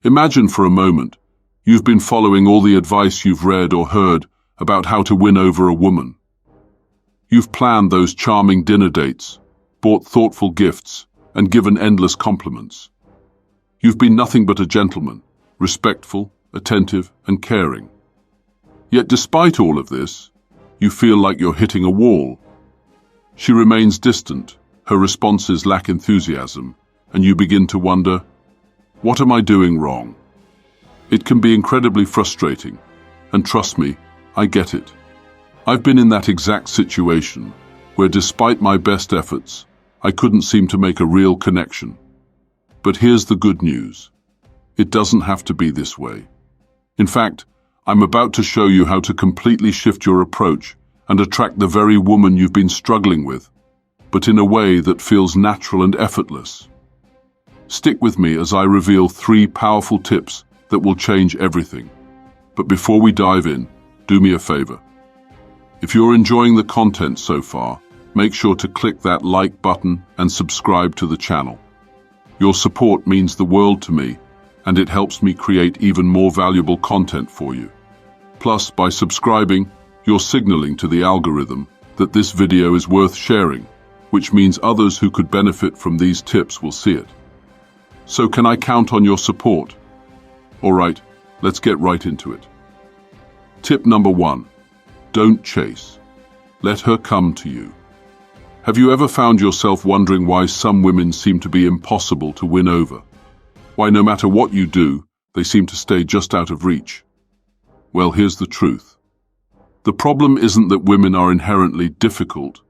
Imagine for a moment, you've been following all the advice you've read or heard about how to win over a woman. You've planned those charming dinner dates, bought thoughtful gifts, and given endless compliments. You've been nothing but a gentleman, respectful, attentive, and caring. Yet despite all of this, you feel like you're hitting a wall. She remains distant, her responses lack enthusiasm, and you begin to wonder, what am I doing wrong? It can be incredibly frustrating, and trust me, I get it. I've been in that exact situation, where despite my best efforts, I couldn't seem to make a real connection. But here's the good news. It doesn't have to be this way. In fact, I'm about to show you how to completely shift your approach and attract the very woman you've been struggling with, but in a way that feels natural and effortless. Stick with me as I reveal 3 powerful tips that will change everything. But before we dive in, do me a favor. If you're enjoying the content so far, make sure to click that like button and subscribe to the channel. Your support means the world to me, and it helps me create even more valuable content for you. Plus, by subscribing, you're signaling to the algorithm that this video is worth sharing, which means others who could benefit from these tips will see it. So can I count on your support? All right, let's get right into it. Tip number 1. Don't chase. Let her come to you. Have you ever found yourself wondering why some women seem to be impossible to win over? Why no matter what you do, they seem to stay just out of reach? Well, here's the truth. The problem isn't that women are inherently difficult.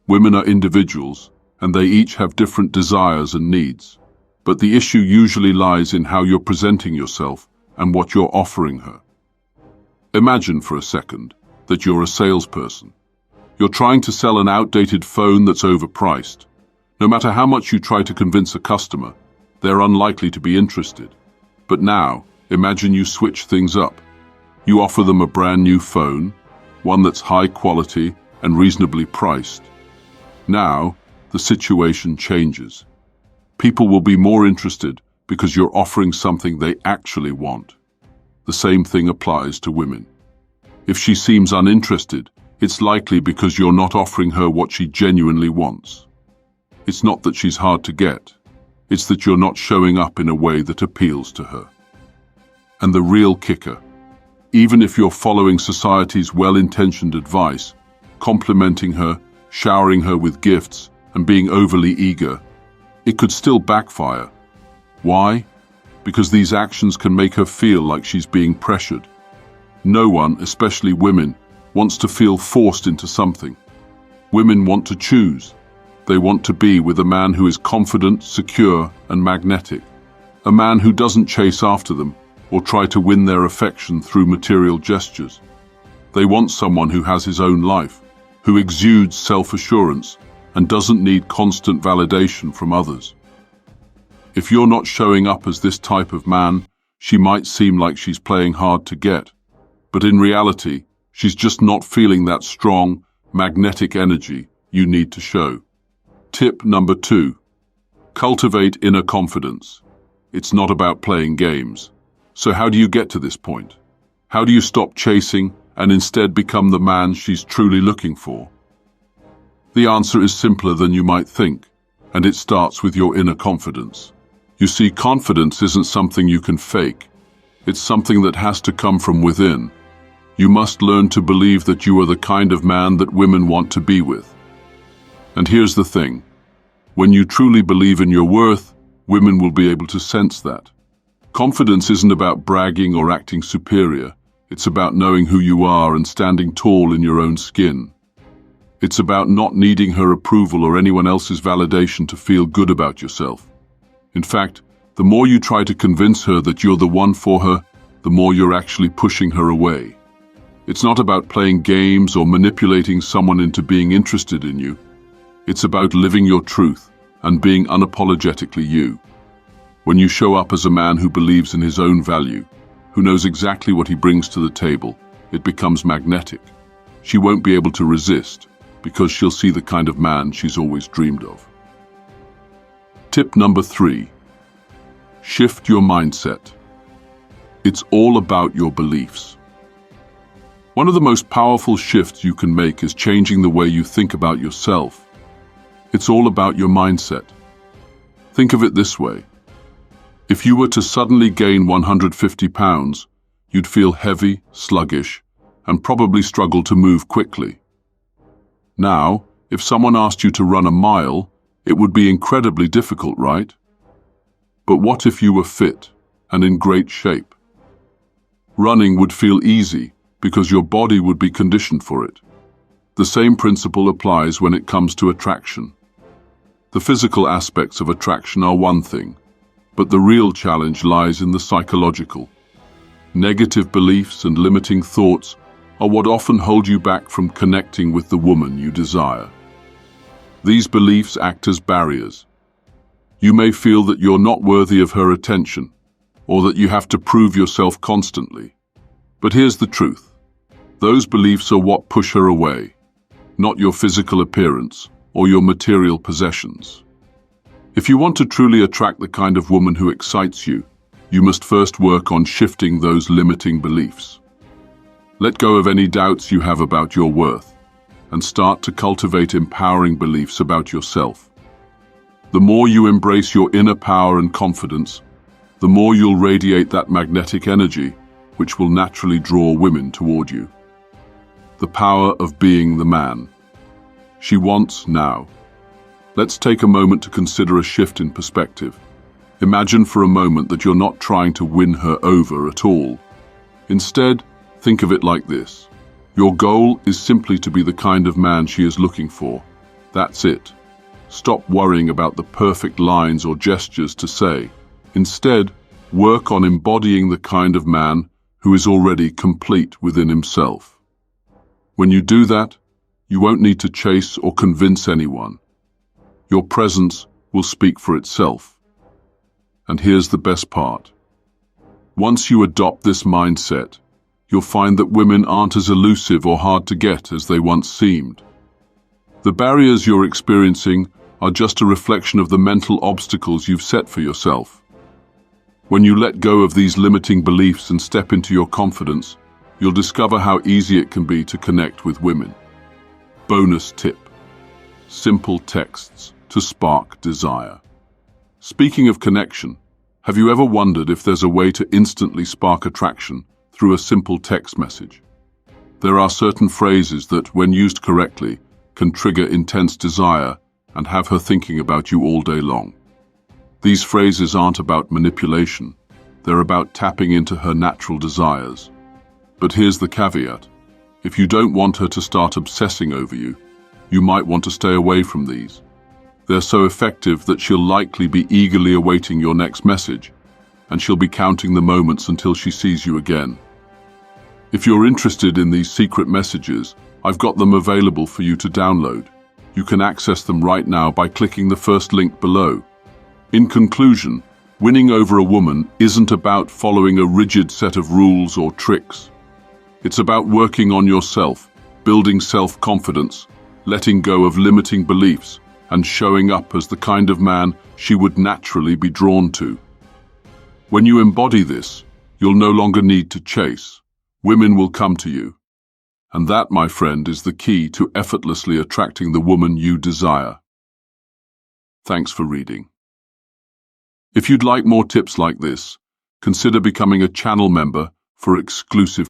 Women are individuals, and they each have different desires and needs. But the issue usually lies in how you're presenting yourself and what you're offering her. Imagine for a second that you're a salesperson. You're trying to sell an outdated phone that's overpriced. No matter how much you try to convince a customer, they're unlikely to be interested. But now, imagine you switch things up. You offer them a brand new phone, one that's high quality and reasonably priced. Now, the situation changes. People will be more interested because you're offering something they actually want. The same thing applies to women. If she seems uninterested, it's likely because you're not offering her what she genuinely wants. It's not that she's hard to get. It's that you're not showing up in a way that appeals to her. And the real kicker, even if you're following society's well-intentioned advice, complimenting her, showering her with gifts, and being overly eager, it could still backfire. Why? Because these actions can make her feel like she's being pressured. No one, especially women, wants to feel forced into something. Women want to choose. They want to be with a man who is confident, secure, and magnetic. A man who doesn't chase after them or try to win their affection through material gestures. They want someone who has his own life, who exudes self-assurance and doesn't need constant validation from others. If you're not showing up as this type of man, she might seem like she's playing hard to get. But in reality, she's just not feeling that strong, magnetic energy you need to show. Tip number 2. Cultivate inner confidence. It's not about playing games. So how do you get to this point? How do you stop chasing and instead become the man she's truly looking for? The answer is simpler than you might think, and it starts with your inner confidence. You see, confidence isn't something you can fake. It's something that has to come from within. You must learn to believe that you are the kind of man that women want to be with. And here's the thing. When you truly believe in your worth, women will be able to sense that. Confidence isn't about bragging or acting superior. It's about knowing who you are and standing tall in your own skin. It's about not needing her approval or anyone else's validation to feel good about yourself. In fact, the more you try to convince her that you're the one for her, the more you're actually pushing her away. It's not about playing games or manipulating someone into being interested in you. It's about living your truth and being unapologetically you. When you show up as a man who believes in his own value, who knows exactly what he brings to the table, it becomes magnetic. She won't be able to resist because she'll see the kind of man she's always dreamed of. Tip number 3. Shift your mindset. It's all about your beliefs. One of the most powerful shifts you can make is changing the way you think about yourself. It's all about your mindset. Think of it this way. If you were to suddenly gain 150 pounds, you'd feel heavy, sluggish, and probably struggle to move quickly. Now, if someone asked you to run a mile, it would be incredibly difficult, right? But what if you were fit and in great shape? Running would feel easy because your body would be conditioned for it. The same principle applies when it comes to attraction. The physical aspects of attraction are one thing, but the real challenge lies in the psychological. Negative beliefs and limiting thoughts are what often hold you back from connecting with the woman you desire. These beliefs act as barriers. You may feel that you're not worthy of her attention, or that you have to prove yourself constantly. But here's the truth. Those beliefs are what push her away, not your physical appearance or your material possessions. If you want to truly attract the kind of woman who excites you, you must first work on shifting those limiting beliefs. Let go of any doubts you have about your worth and start to cultivate empowering beliefs about yourself. The more you embrace your inner power and confidence, the more you'll radiate that magnetic energy, which will naturally draw women toward you. The power of being the man she wants now. Let's take a moment to consider a shift in perspective. Imagine for a moment that you're not trying to win her over at all. Instead, think of it like this. Your goal is simply to be the kind of man she is looking for. That's it. Stop worrying about the perfect lines or gestures to say. Instead, work on embodying the kind of man who is already complete within himself. When you do that, you won't need to chase or convince anyone. Your presence will speak for itself. And here's the best part. Once you adopt this mindset, you'll find that women aren't as elusive or hard to get as they once seemed. The barriers you're experiencing are just a reflection of the mental obstacles you've set for yourself. When you let go of these limiting beliefs and step into your confidence, you'll discover how easy it can be to connect with women. Bonus tip: simple texts to spark desire. Speaking of connection, have you ever wondered if there's a way to instantly spark attraction through a simple text message? There are certain phrases that, when used correctly, can trigger intense desire and have her thinking about you all day long. These phrases aren't about manipulation, they're about tapping into her natural desires. But here's the caveat. If you don't want her to start obsessing over you, you might want to stay away from these. They're so effective that she'll likely be eagerly awaiting your next message, and she'll be counting the moments until she sees you again. If you're interested in these secret messages, I've got them available for you to download. You can access them right now by clicking the first link below. In conclusion, winning over a woman isn't about following a rigid set of rules or tricks. It's about working on yourself, building self-confidence, letting go of limiting beliefs, and showing up as the kind of man she would naturally be drawn to. When you embody this, you'll no longer need to chase. Women will come to you. And that, my friend, is the key to effortlessly attracting the woman you desire. Thanks for reading. If you'd like more tips like this, consider becoming a channel member for exclusive